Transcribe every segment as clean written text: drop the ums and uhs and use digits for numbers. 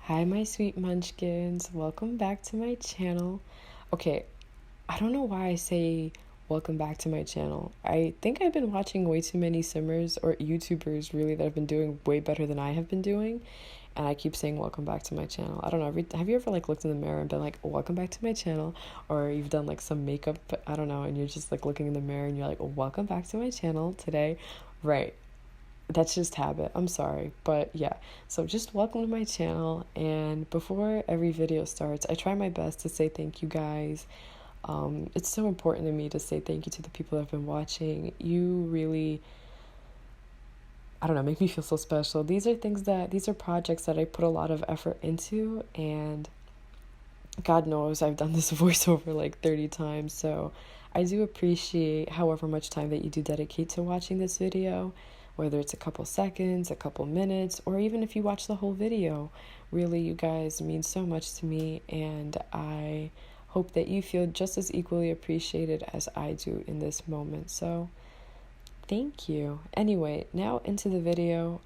Hi, my sweet munchkins. Welcome back to my channel. Okay, I don't know why I say welcome back to my channel. I think I've been watching way too many simmers or YouTubers really that have been doing way better than I have been doing. And I keep saying welcome back to my channel. I don't know. Have you ever looked in the mirror and been like, welcome back to my channel? Or you've done some makeup, I don't know, and you're just looking in the mirror and you're like, welcome back to my channel today. Right. That's just habit. I'm sorry. But yeah, so just welcome to my channel. And before every video starts, I try my best to say thank you guys. It's so important to me to say thank you to the people that have been watching. You really, I don't know, make me feel so special. These are projects that I put a lot of effort into, and God knows I've done this voiceover 30 times. So I do appreciate however much time that you do dedicate to watching this video, whether it's a couple seconds, a couple minutes, or even if you watch the whole video. Really, you guys mean so much to me, and I hope that you feel just as equally appreciated as I do in this moment. So thank you. Anyway, now into the video.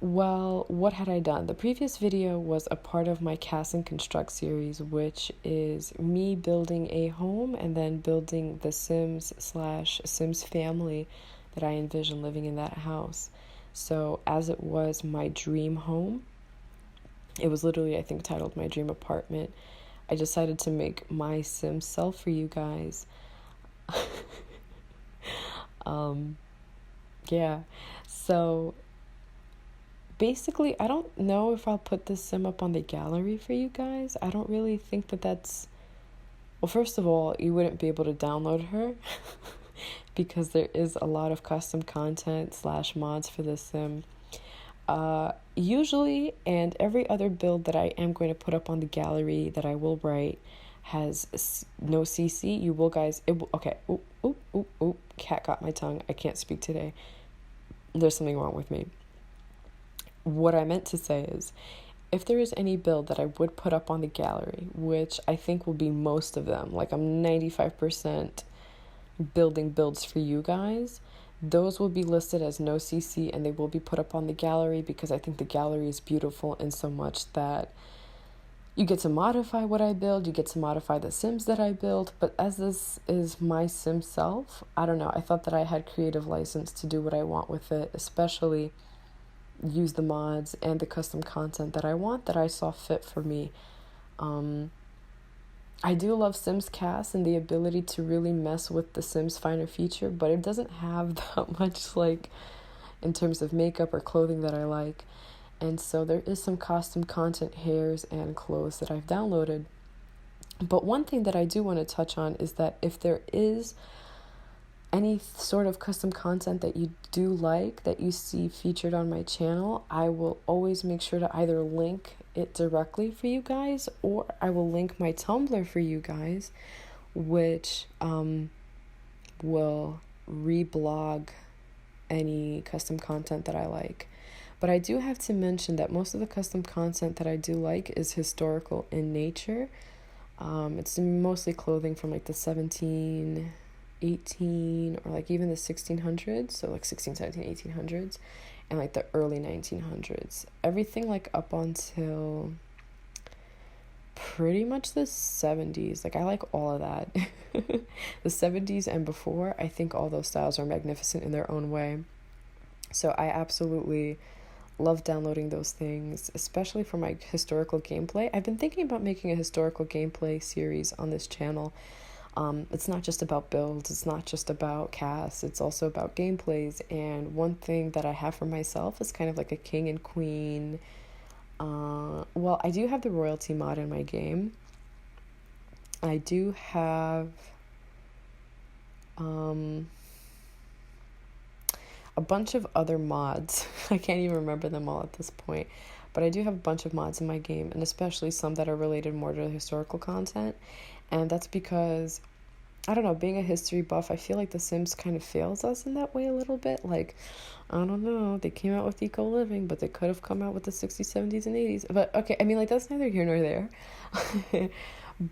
Well, what had I done? The previous video was a part of my CAS and Construct series, which is me building a home and then building the Sims/Sims family that I envision living in that house. So as it was my dream home, it was literally, I think, titled My Dream Apartment. I decided to make my Simself for you guys. Yeah, so basically, I don't know if I'll put this sim up on the gallery for you guys. I don't really think that's... Well, first of all, you wouldn't be able to download her because there is a lot of custom content / mods for this sim. Usually, and every other build that I am going to put up on the gallery that I will write has no CC. You will guys... Okay. Oop. Cat got my tongue. I can't speak today. There's something wrong with me. What I meant to say is, if there is any build that I would put up on the gallery, which I think will be most of them, I'm 95% building builds for you guys, those will be listed as no CC and they will be put up on the gallery because I think the gallery is beautiful in so much that you get to modify what I build, you get to modify the Sims that I build, but as this is my Simself, I don't know, I thought that I had creative license to do what I want with it, especially use the mods and the custom content that I want, that I saw fit for me. I do love Sims CAS and the ability to really mess with the Sims finer feature, but it doesn't have that much in terms of makeup or clothing that I like. And so there is some custom content, hairs and clothes that I've downloaded. But one thing that I do want to touch on is that if there is any sort of custom content that you do that you see featured on my channel, I will always make sure to either link it directly for you guys, or I will link my Tumblr for you guys, which will reblog any custom content that I like. But I do have to mention that most of the custom content that I do like is historical in nature. It's mostly clothing from the 1718 or even the 1600s, so 16, 17, 1800s, and the early 1900s. Everything up until pretty much the 70s. I like all of that. The 70s and before, I think all those styles are magnificent in their own way. So I absolutely love downloading those things, especially for my historical gameplay. I've been thinking about making a historical gameplay series on this channel. It's not just about builds, it's not just about CAS, it's also about gameplays. And one thing that I have for myself is kind of like a king and queen. Well, I do have the royalty mod in my game. I do have a bunch of other mods. I can't even remember them all at this point, but I do have a bunch of mods in my game, and especially some that are related more to historical content. And that's because, I don't know, being a history buff, I feel like The Sims kind of fails us in that way a little bit. I don't know, they came out with eco living, but they could have come out with the 60s, 70s, and 80s. But okay, I mean, that's neither here nor there.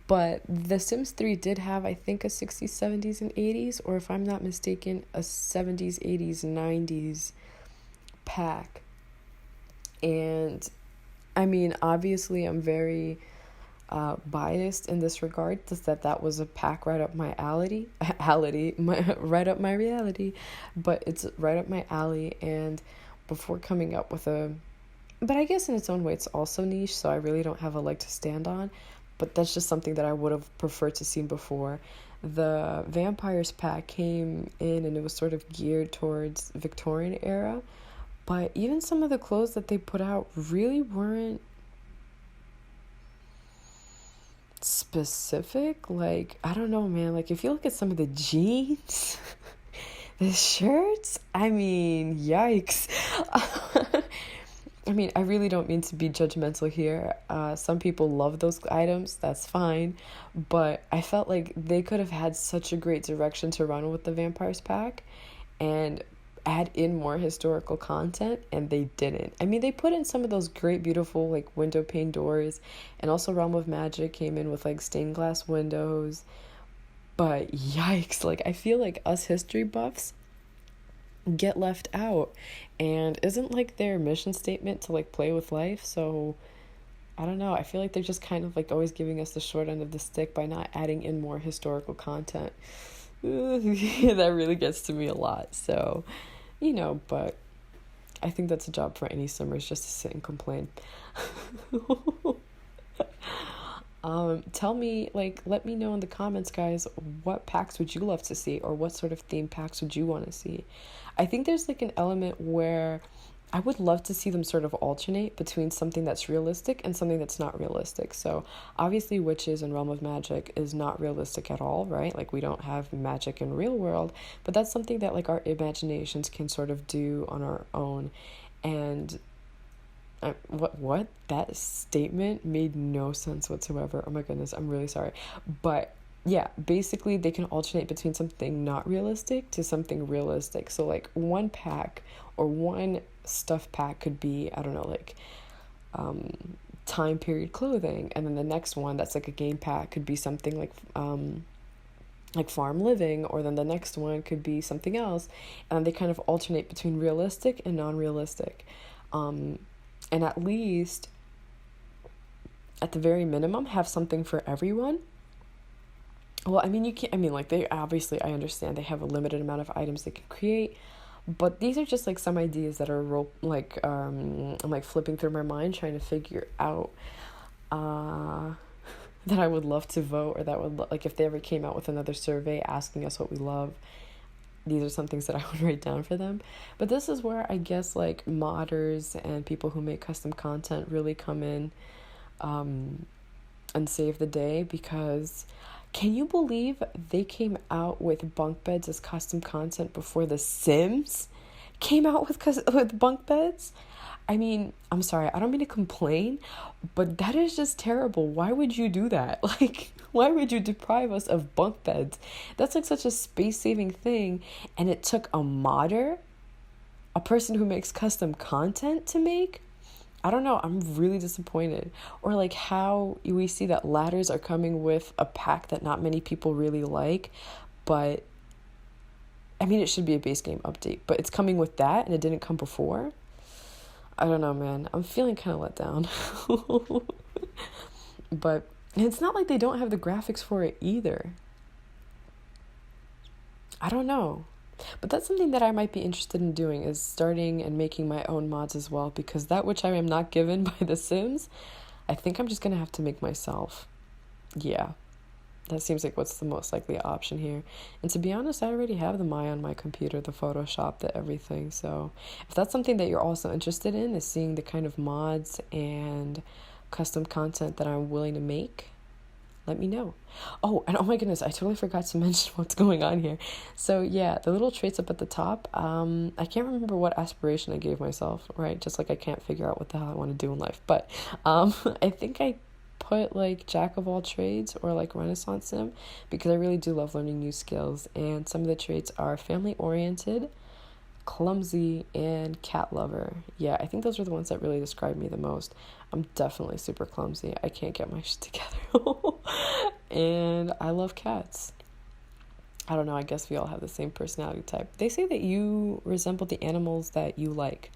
But The Sims 3 did have, I think, a 60s, 70s, and 80s, or if I'm not mistaken, a 70s, 80s, 90s pack. And I mean, obviously, I'm very biased in this regard, just that was a pack right up my alley, right up my reality, but it's right up my alley. And before coming up with but I guess in its own way, it's also niche, so I really don't have a leg to stand on. But that's just something that I would have preferred to see before. The Vampires pack came in and it was sort of geared towards Victorian era, but even some of the clothes that they put out really weren't specific. Like, I don't know, man. Like, if you look at some of the jeans, the shirts, I mean, yikes. I mean, I really don't mean to be judgmental here. Some people love those items, that's fine. But I felt like they could have had such a great direction to run with the Vampires pack and add in more historical content, and they didn't. I mean, they put in some of those great, beautiful, like, window pane doors, and also Realm of Magic came in with, like, stained glass windows. But yikes, like, I feel like us history buffs get left out, and isn't like their mission statement to like play with life. So I don't know, I feel like they're just kind of like always giving us the short end of the stick by not adding in more historical content. That really gets to me a lot. So but I think that's a job for any simmers, just to sit and complain. Tell me, like, let me know in the comments, guys, what packs would you love to see, or what sort of theme packs would you want to see? I think there's like an element where I would love to see them sort of alternate between something that's realistic and something that's not realistic. So obviously Witches and Realm of Magic is not realistic at all, right? Like, we don't have magic in real world, but that's something that like our imaginations can sort of do on our own. And what that statement made no sense whatsoever. Oh my goodness, I'm really sorry. But yeah, basically they can alternate between something not realistic to something realistic. So like one pack or one stuff pack could be, I don't know, like time period clothing, and then the next one that's like a game pack could be something like farm living, or then the next one could be something else, and they kind of alternate between realistic and non-realistic. And at least, at the very minimum, have something for everyone. Well, I mean, you can't, I mean, like, they obviously, I understand they have a limited amount of items they can create, but these are just, like, some ideas that are, I'm, like, flipping through my mind, trying to figure out, that I would love to vote, or that would, like, if they ever came out with another survey asking us what we love, these are some things that I would write down for them. But this is where I guess like modders and people who make custom content really come in and save the day, because can you believe they came out with bunk beds as custom content before The Sims came out with bunk beds? I mean, I'm sorry, I don't mean to complain, but that is just terrible. Why would you do that? Like, why would you deprive us of bunk beds? That's like such a space-saving thing, and it took a modder, a person who makes custom content, to make? I don't know, I'm really disappointed. Or like how we see that ladders are coming with a pack that not many people really like, but I mean, it should be a base game update, but it's coming with that and it didn't come before. I don't know, man. I'm feeling kind of let down. But it's not like they don't have the graphics for it either. I don't know. But that's something that I might be interested in doing, is starting and making my own mods as well, because that which I am not given by The Sims, I think I'm just going to have to make myself. Yeah. That seems like what's the most likely option here. And to be honest, I already have the Maya on my computer, the Photoshop, the everything. So if that's something that you're also interested in, is seeing the kind of mods and custom content that I'm willing to make, let me know. Oh, and oh my goodness, I totally forgot to mention what's going on here. So yeah, the little traits up at the top, I can't remember what aspiration I gave myself, right? Just like I can't figure out what the hell I want to do in life. But I think I put like jack of all trades, or like Renaissance sim, because I really do love learning new skills. And some of the traits are family oriented, clumsy, and cat lover. Yeah, I think those are the ones that really describe me the most. I'm definitely super clumsy. I can't get my shit together. And I love cats. I don't know, I guess we all have the same personality type. They say that you resemble the animals that you like.